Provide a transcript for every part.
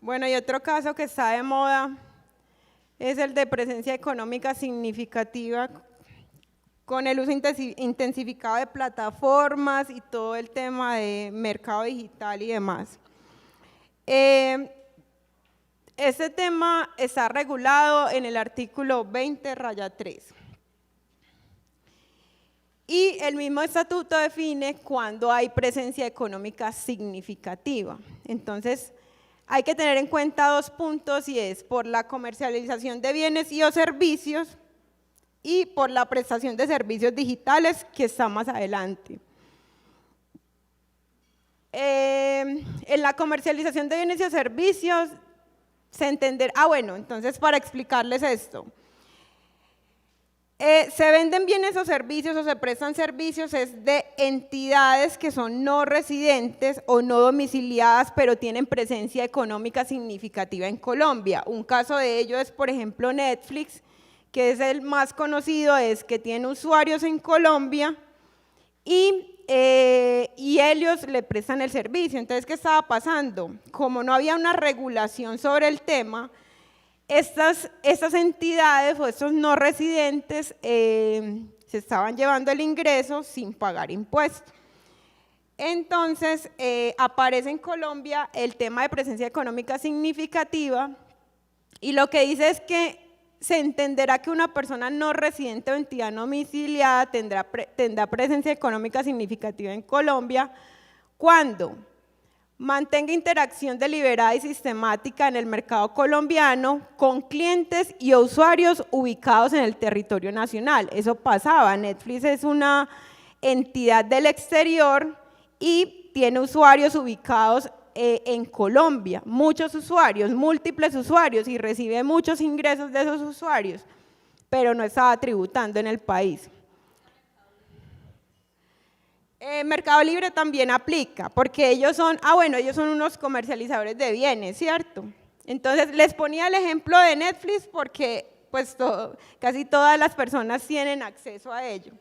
Bueno, y otro caso que está de moda es el de presencia económica significativa con el uso intensificado de plataformas y todo el tema de mercado digital y demás. Este tema está regulado en el artículo 20-3. Y el mismo estatuto define cuándo hay presencia económica significativa. Entonces, hay que tener en cuenta dos puntos y es por la comercialización de bienes y o servicios y por la prestación de servicios digitales que está más adelante. En la comercialización de bienes y servicios se entenderá, bueno, entonces para explicarles esto. Se venden bienes o servicios o se prestan servicios es de entidades que son no residentes o no domiciliadas, pero tienen presencia económica significativa en Colombia. Un caso de ello es, por ejemplo, Netflix, que es el más conocido, es que tiene usuarios en Colombia y ellos le prestan el servicio. Entonces, ¿qué estaba pasando? Como no había una regulación sobre el tema, estas entidades o estos no residentes se estaban llevando el ingreso sin pagar impuestos. Entonces, aparece en Colombia el tema de presencia económica significativa y lo que dice es que se entenderá que una persona no residente o entidad no domiciliada tendrá presencia económica significativa en Colombia cuando mantenga interacción deliberada y sistemática en el mercado colombiano con clientes y usuarios ubicados en el territorio nacional. Eso pasaba, Netflix es una entidad del exterior y tiene usuarios ubicados en Colombia, muchos usuarios, múltiples usuarios y recibe muchos ingresos de esos usuarios, pero no estaba tributando en el país. Mercado Libre también aplica, porque ellos son, ellos son unos comercializadores de bienes, ¿cierto? Entonces les ponía el ejemplo de Netflix porque pues casi todas las personas tienen acceso a ello.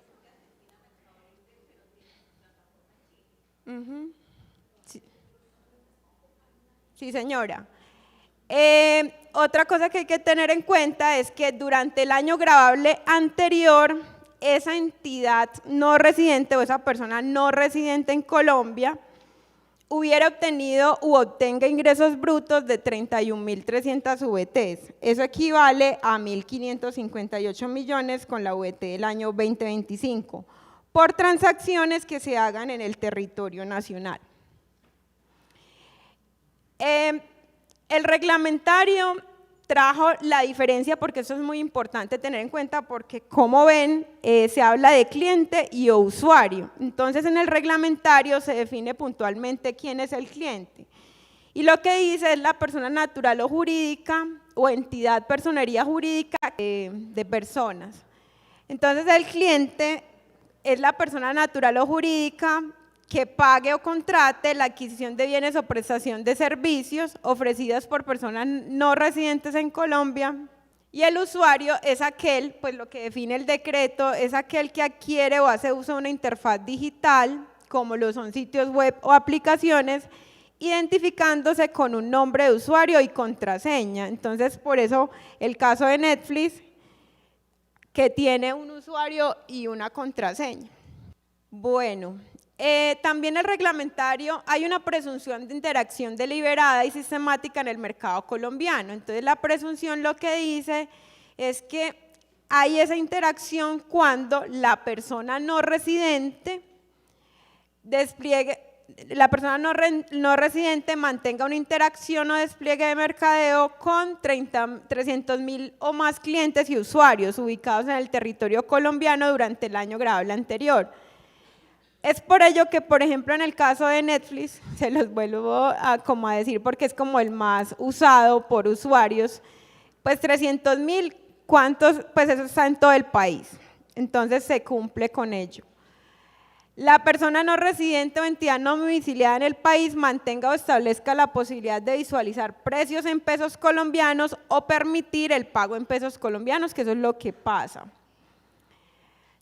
Sí, señora. Otra cosa que hay que tener en cuenta es que durante el año gravable anterior, esa entidad no residente o esa persona no residente en Colombia hubiera obtenido u obtenga ingresos brutos de 31.300 VTs. Eso equivale a 1.558 millones con la VT del año 2025 por transacciones que se hagan en el territorio nacional. El reglamentario trajo la diferencia porque eso es muy importante tener en cuenta porque como ven se habla de cliente y o usuario. Entonces en el reglamentario se define puntualmente quién es el cliente y lo que dice es la persona natural o jurídica o entidad personería jurídica de personas. Entonces el cliente es la persona natural o jurídica que pague o contrate la adquisición de bienes o prestación de servicios ofrecidas por personas no residentes en Colombia y el usuario es aquel, pues lo que define el decreto, es aquel que adquiere o hace uso de una interfaz digital, como lo son sitios web o aplicaciones, identificándose con un nombre de usuario y contraseña. Entonces, por eso el caso de Netflix, que tiene un usuario y una contraseña. Bueno. También el reglamentario, hay una presunción de interacción deliberada y sistemática en el mercado colombiano. Entonces la presunción lo que dice es que hay esa interacción cuando la persona no residente no residente mantenga una interacción o despliegue de mercadeo con 300.000 o más clientes y usuarios ubicados en el territorio colombiano durante el año gravable anterior. Es por ello que, por ejemplo, en el caso de Netflix, se los vuelvo a decir porque es como el más usado por usuarios, pues 300.000, ¿cuántos? Pues eso está en todo el país, entonces se cumple con ello. La persona no residente o entidad no domiciliada en el país mantenga o establezca la posibilidad de visualizar precios en pesos colombianos o permitir el pago en pesos colombianos, que eso es lo que pasa.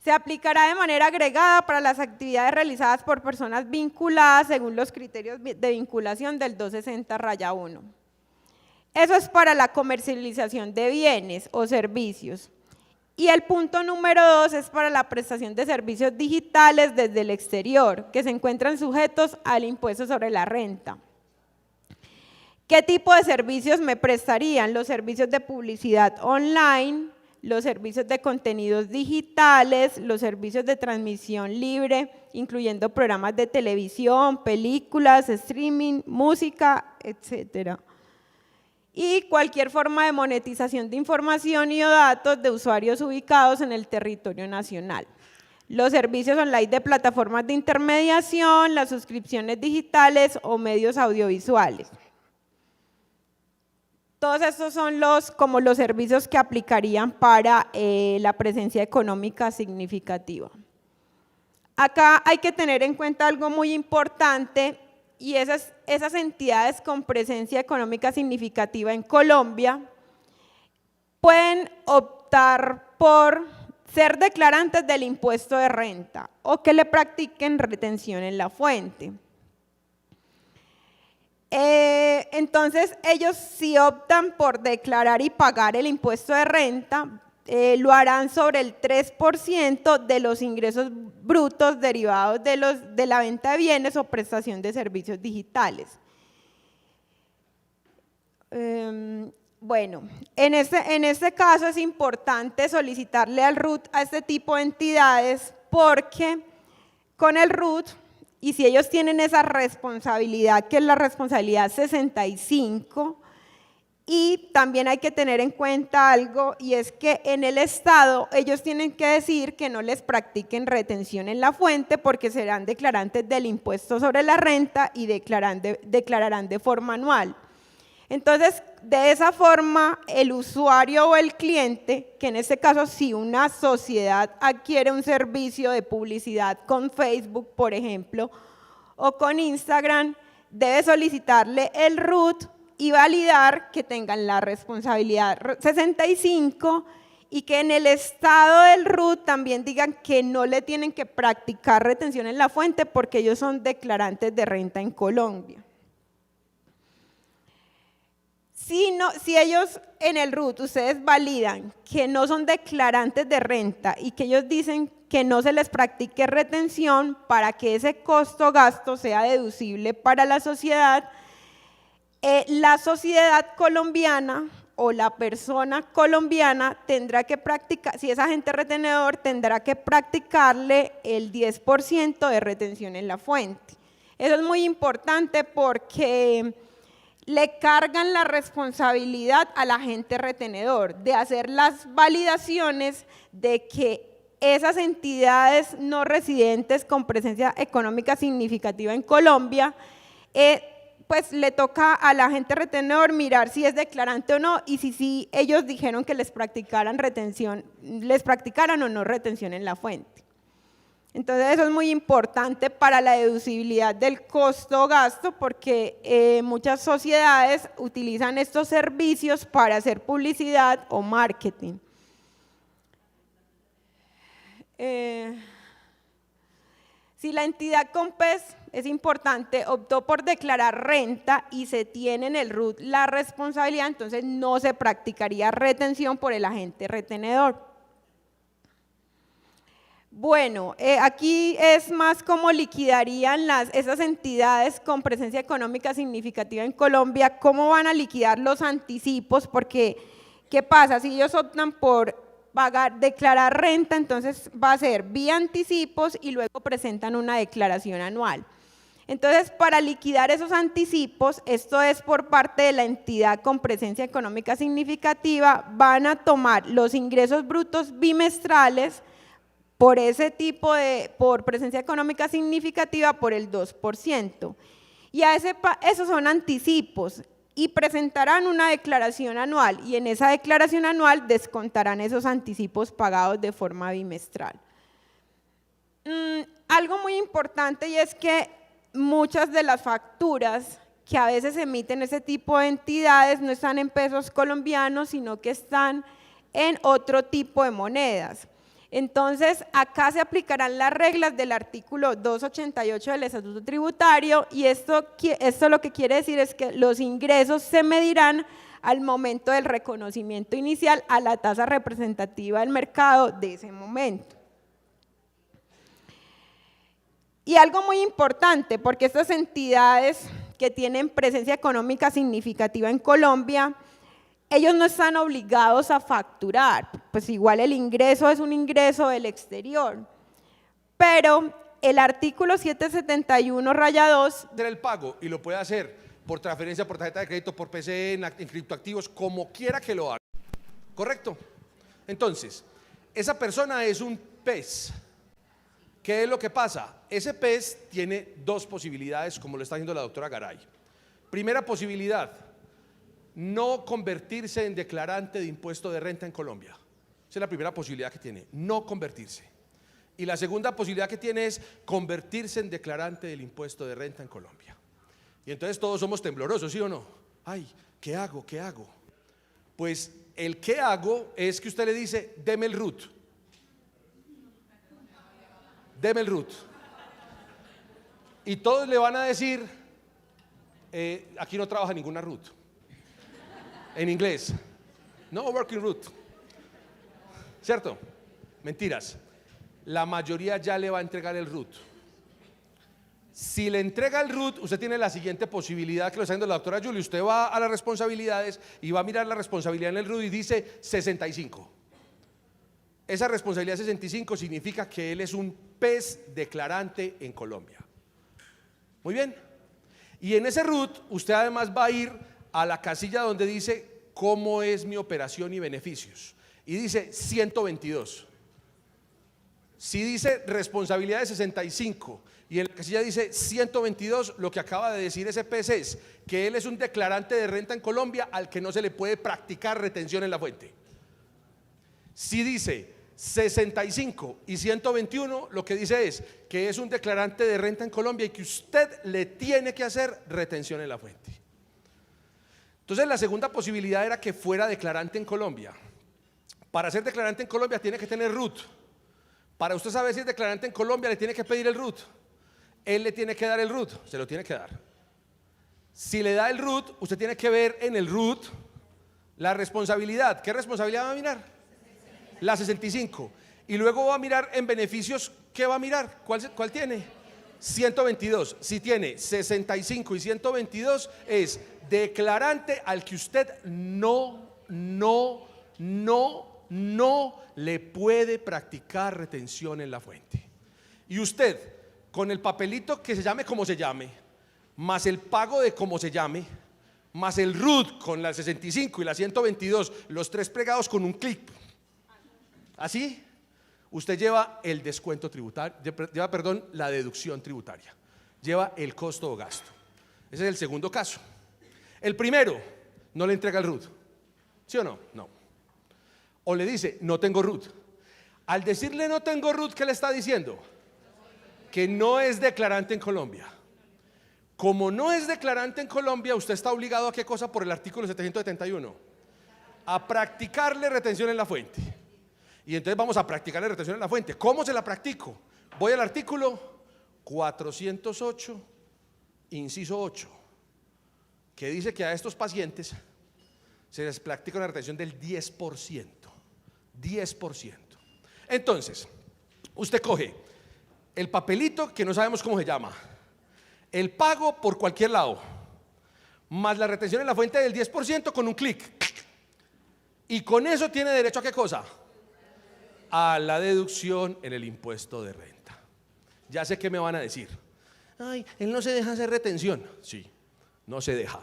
Se aplicará de manera agregada para las actividades realizadas por personas vinculadas según los criterios de vinculación del 260-1. Eso es para la comercialización de bienes o servicios. Y el punto número 2 es para la prestación de servicios digitales desde el exterior, que se encuentran sujetos al impuesto sobre la renta. ¿Qué tipo de servicios me prestarían? Los servicios de publicidad online, los servicios de contenidos digitales, los servicios de transmisión libre, incluyendo programas de televisión, películas, streaming, música, etcétera. Y cualquier forma de monetización de información y o datos de usuarios ubicados en el territorio nacional. Los servicios online de plataformas de intermediación, las suscripciones digitales o medios audiovisuales. Todos estos son como los servicios que aplicarían para la presencia económica significativa. Acá hay que tener en cuenta algo muy importante, y esas entidades con presencia económica significativa en Colombia pueden optar por ser declarantes del impuesto de renta o que le practiquen retención en la fuente. Entonces, ellos si optan por declarar y pagar el impuesto de renta, lo harán sobre el 3% de los ingresos brutos derivados de la venta de bienes o prestación de servicios digitales. Bueno, en este caso es importante solicitarle al RUT a este tipo de entidades, porque con el RUT, y si ellos tienen esa responsabilidad, que es la responsabilidad 65, y también hay que tener en cuenta algo, y es que en el Estado ellos tienen que decir que no les practiquen retención en la fuente, porque serán declarantes del impuesto sobre la renta y declararán de forma anual. Entonces, de esa forma, el usuario o el cliente, que en este caso si una sociedad adquiere un servicio de publicidad con Facebook, por ejemplo, o con Instagram, debe solicitarle el RUT y validar que tengan la responsabilidad 65 y que en el estado del RUT también digan que no le tienen que practicar retención en la fuente porque ellos son declarantes de renta en Colombia. Si ellos en el RUT, ustedes validan que no son declarantes de renta y que ellos dicen que no se les practique retención para que ese costo-gasto sea deducible para la sociedad colombiana o la persona colombiana tendrá que practicar, si es agente retenedor, tendrá que practicarle el 10% de retención en la fuente. Eso es muy importante porque le cargan la responsabilidad al agente retenedor de hacer las validaciones de que esas entidades no residentes con presencia económica significativa en Colombia, pues le toca al agente retenedor mirar si es declarante o no y si ellos dijeron que les practicaran o no retención en la fuente. Entonces eso es muy importante para la deducibilidad del costo-gasto porque muchas sociedades utilizan estos servicios para hacer publicidad o marketing. Si la entidad COMPES, es importante, optó por declarar renta y se tiene en el RUT la responsabilidad, entonces no se practicaría retención por el agente retenedor. Bueno, aquí es más cómo liquidarían esas entidades con presencia económica significativa en Colombia, cómo van a liquidar los anticipos, porque ¿qué pasa? Si ellos optan por declarar renta, entonces va a ser vía anticipos y luego presentan una declaración anual. Entonces, para liquidar esos anticipos, esto es por parte de la entidad con presencia económica significativa, van a tomar los ingresos brutos bimestrales por por presencia económica significativa por el 2%. Y esos son anticipos y presentarán una declaración anual y en esa declaración anual descontarán esos anticipos pagados de forma bimestral. Algo muy importante y es que muchas de las facturas que a veces emiten ese tipo de entidades no están en pesos colombianos, sino que están en otro tipo de monedas. Entonces, acá se aplicarán las reglas del artículo 288 del Estatuto Tributario y esto lo que quiere decir es que los ingresos se medirán al momento del reconocimiento inicial a la tasa representativa del mercado de ese momento. Y algo muy importante, porque estas entidades que tienen presencia económica significativa en Colombia, ellos no están obligados a facturar, pues igual el ingreso es un ingreso del exterior, pero el artículo 771-2… Hacer el pago y lo puede hacer por transferencia, por tarjeta de crédito, por PCE, en criptoactivos, como quiera que lo haga, ¿correcto? Entonces, esa persona es un PES. ¿Qué es lo que pasa? Ese PES tiene dos posibilidades, como lo está haciendo la doctora Garay. Primera posibilidad, no convertirse en declarante de impuesto de renta en Colombia. Esa es la primera posibilidad que tiene, no convertirse. Y la segunda posibilidad que tiene es convertirse en declarante del impuesto de renta en Colombia. Y entonces todos somos temblorosos, ¿sí o no? Ay, ¿qué hago? ¿Qué hago? Pues el ¿qué hago? Es que usted le dice, deme el RUT. Deme el RUT. Y todos le van a decir, aquí no trabaja ninguna RUT. En inglés, no working RUT, ¿cierto? Mentiras, la mayoría ya le va a entregar el RUT. Si le entrega el RUT, usted tiene la siguiente posibilidad que lo está haciendo la doctora Julie. Usted va a las responsabilidades y va a mirar la responsabilidad en el RUT y dice 65. Esa responsabilidad 65 significa que él es un PES declarante en Colombia. Muy bien. Y en ese RUT usted además va a ir a la casilla donde dice cómo es mi operación y beneficios y dice 122. Si dice responsabilidad de 65 y en la casilla dice 122, lo que acaba de decir ese PES es que él es un declarante de renta en Colombia al que no se le puede practicar retención en la fuente. Si dice 65 y 121, lo que dice es que es un declarante de renta en Colombia y que usted le tiene que hacer retención en la fuente. Entonces la segunda posibilidad era que fuera declarante en Colombia. Para ser declarante en Colombia tiene que tener RUT. Para usted saber si es declarante en Colombia le tiene que pedir el RUT. Él le tiene que dar el RUT, se lo tiene que dar. Si le da el RUT, usted tiene que ver en el RUT la responsabilidad. ¿Qué responsabilidad va a mirar? La 65. Y luego va a mirar en beneficios, ¿qué va a mirar? ¿Cuál tiene? 122. Si tiene 65 y 122 es declarante al que usted no le puede practicar retención en la fuente. Y usted, con el papelito que se llame como se llame, más el pago de como se llame, más el RUT con la 65 y la 122, los tres pegados con un clic, así, usted lleva el descuento tributario, lleva la deducción tributaria, lleva el costo o gasto. Ese es el segundo caso. El primero, no le entrega el RUT, ¿sí o no? No. O le dice, no tengo RUT. Al decirle no tengo RUT, ¿qué le está diciendo? Que no es declarante en Colombia. Como no es declarante en Colombia, usted está obligado a ¿qué cosa? Por el artículo 771. A practicarle retención en la fuente. Y entonces vamos a practicarle retención en la fuente. ¿Cómo se la practico? Voy al artículo 408, inciso 8, que dice que a estos pacientes se les practica una retención del 10%. 10%. Entonces, usted coge el papelito que no sabemos cómo se llama, el pago por cualquier lado, más la retención en la fuente del 10% con un clic. Y con eso tiene derecho ¿a qué cosa? A la deducción en el impuesto de renta. Ya sé qué me van a decir. Ay, él no se deja hacer retención. Sí, no se deja.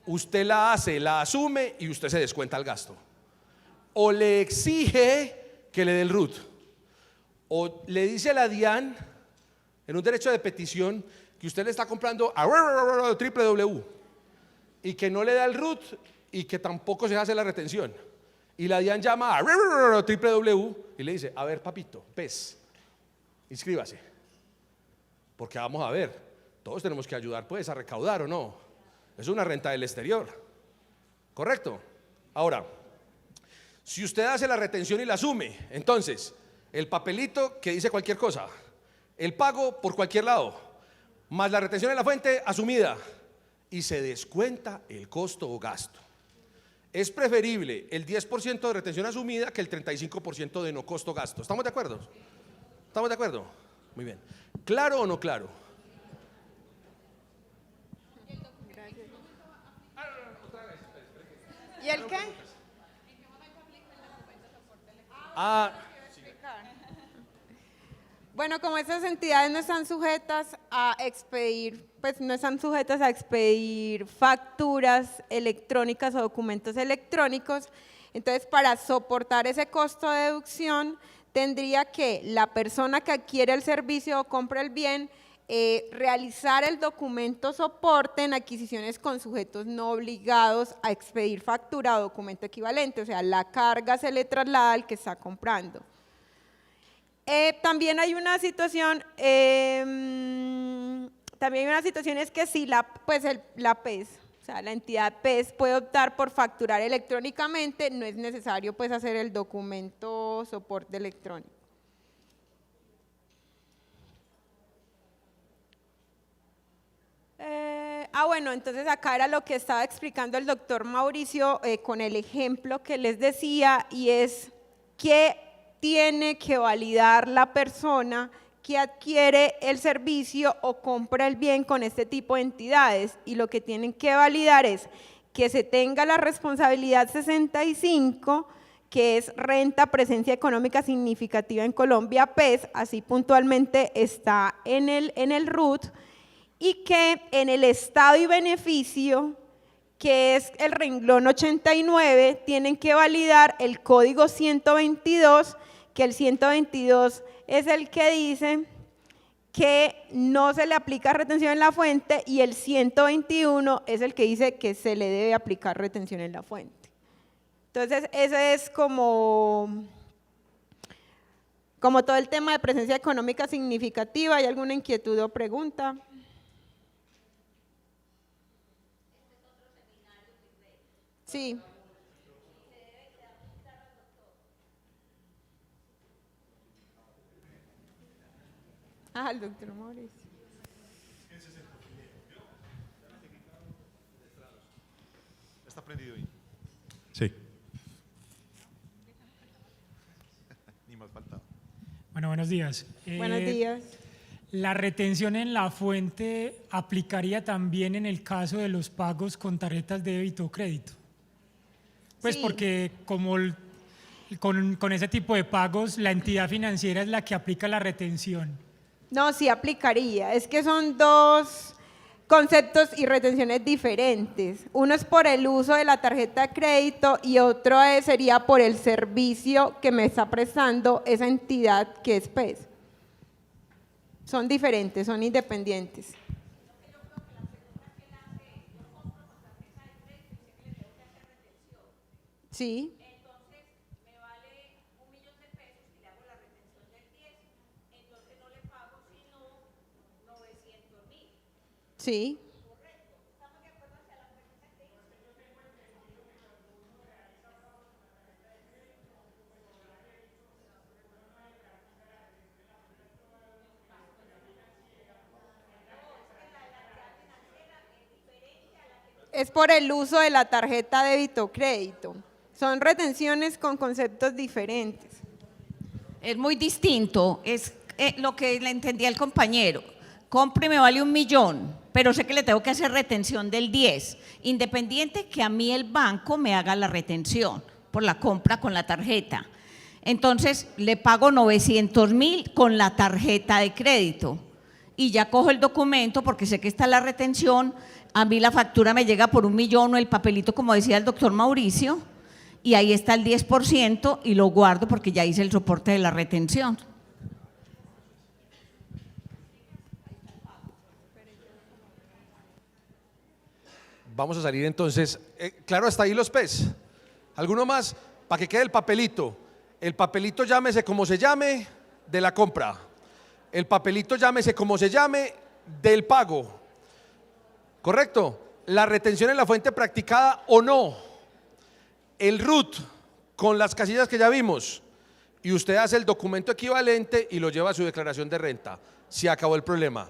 Usted la hace, la asume y usted se descuenta el gasto. O le exige que le dé el RUT. O le dice a la DIAN, en un derecho de petición, que usted le está comprando a www y que no le da el RUT y que tampoco se hace la retención. Y la DIAN llama a www y le dice, a ver papito, PES, inscríbase. Porque vamos a ver, todos tenemos que ayudar pues a recaudar o no. Es una renta del exterior, ¿correcto? Ahora, si usted hace la retención y la asume, entonces el papelito que dice cualquier cosa, el pago por cualquier lado, más la retención en la fuente asumida y se descuenta el costo o gasto. Es preferible el 10% de retención asumida que el 35% de no costo gasto. ¿Estamos de acuerdo? ¿Estamos de acuerdo? Muy bien. ¿Claro o no claro? ¿Y el qué? Bueno, como esas entidades no están sujetas a expedir, pues no están sujetas a expedir facturas electrónicas o documentos electrónicos, entonces para soportar ese costo de deducción tendría que la persona que adquiere el servicio o compra el bien realizar el documento soporte en adquisiciones con sujetos no obligados a expedir factura o documento equivalente, o sea, la carga se le traslada al que está comprando. También hay una situación, es que si la PES, o sea, la entidad PES puede optar por facturar electrónicamente, no es necesario pues hacer el documento soporte electrónico. Bueno, entonces acá era lo que estaba explicando el doctor Mauricio con el ejemplo que les decía, y es que tiene que validar la persona que adquiere el servicio o compra el bien con este tipo de entidades, y lo que tienen que validar es que se tenga la responsabilidad 65, que es renta presencia económica significativa en Colombia, PES, así puntualmente está en el RUT, y que en el estado y beneficio, que es el renglón 89, tienen que validar el código 122, que el 122 es el que dice que no se le aplica retención en la fuente, y el 121 es el que dice que se le debe aplicar retención en la fuente. Entonces, ese es como todo el tema de presencia económica significativa. ¿Hay alguna inquietud o pregunta? Sí. El doctor Mauricio. ¿Está prendido ahí? Sí. Ni más faltaba. Bueno, buenos días. Buenos días. ¿La retención en la fuente aplicaría también en el caso de los pagos con tarjetas de débito o crédito? Pues sí, porque como con ese tipo de pagos la entidad financiera es la que aplica la retención. No, sí aplicaría. Es que son dos conceptos y retenciones diferentes. Uno es por el uso de la tarjeta de crédito y otro sería por el servicio que me está prestando esa entidad que es PES. Son diferentes, son independientes. Sí. Entonces me vale 1.000.000 de pesos y le hago la retención del 10, entonces no le pago sino 900.000. Sí. Correcto. ¿Estamos de acuerdo hacia la pregunta que hizo? Es por el uso de la tarjeta débito o crédito. Son retenciones con conceptos diferentes. Es muy distinto, es lo que le entendía el compañero. Compre y me vale 1.000.000, pero sé que le tengo que hacer retención del 10, independiente que a mí el banco me haga la retención por la compra con la tarjeta. Entonces le pago 900.000 con la tarjeta de crédito y ya cojo el documento porque sé que está la retención. A mí la factura me llega por 1.000.000 o el papelito, como decía el doctor Mauricio, y ahí está el 10% y lo guardo porque ya hice el soporte de la retención. Vamos a salir entonces, claro, hasta ahí los PES. ¿Alguno más? Para que quede el papelito. El papelito llámese como se llame de la compra. El papelito llámese como se llame del pago. ¿Correcto? La retención en la fuente practicada o no. El RUT con las casillas que ya vimos. y usted hace el documento equivalente y lo lleva a su declaración de renta. Se acabó el problema.